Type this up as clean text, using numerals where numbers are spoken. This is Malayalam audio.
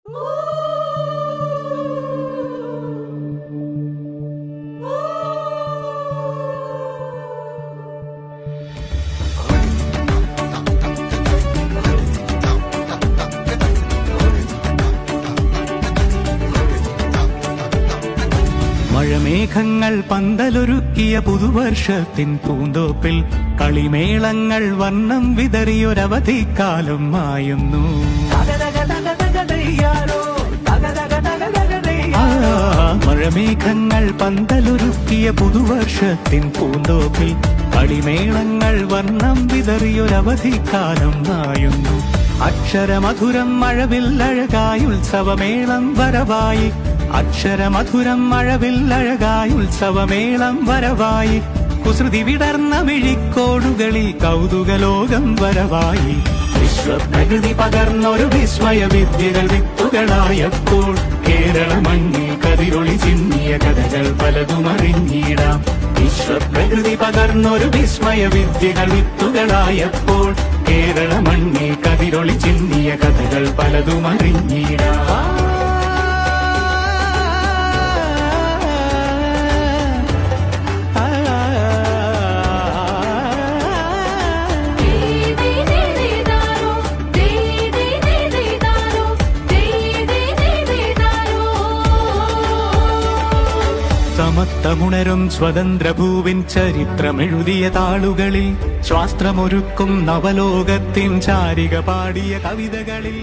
മഴമേഘങ്ങൾ പന്തലൊരുക്കിയ പുതുവർഷത്തിൻ പൂന്തോപ്പിൽ കളിമേളങ്ങൾ വർണ്ണം വിതറിയൊരവധിക്കാലം മായുന്നു. മഴമേഘങ്ങൾ പന്തലൊരുക്കിയ പുതുവർഷത്തിൻ പൂന്തോപ്പിൽ കളിമേളങ്ങൾ വർണ്ണം വിതറിയൊരവധിക്കാലം മായുന്നു. അക്ഷരമധുരം മഴവില്ലഴകായി ഉത്സവമേളം വരവായി, അക്ഷരമധുരം മഴവില്ലഴകായി ഉത്സവമേളം വരവായി, കുസൃതി വിടർന്ന മിഴിക്കോടുകളിൽ കൗതുകലോകം വരവായി. വിശ്വപ്രകൃതി പകർന്നൊരു വിസ്മയ വിദ്യകൾ വിത്തുകളായപ്പോൾ കേരള മണ്ണിൽ കതിരൊളി ചിന്നിയ കഥകൾ പലതും അറിഞ്ഞിടാം. വിശ്വപ്രകൃതി പകർന്നൊരു വിസ്മയ വിദ്യകൾ വിത്തുകളായപ്പോൾ കേരള മണ്ണിൽ കതിരൊളി ചിന്നിയ കഥകൾ പലതും അറിഞ്ഞിടാം. സമത്വമുണരും സ്വതന്ത്രഭൂവിൻ ചരിത്രമെഴുതിയ താളുകളിൽ ശാസ്ത്രമൊരുക്കും നവലോകത്തിൻ ചാരിക പാടിയ കവിതകളിൽ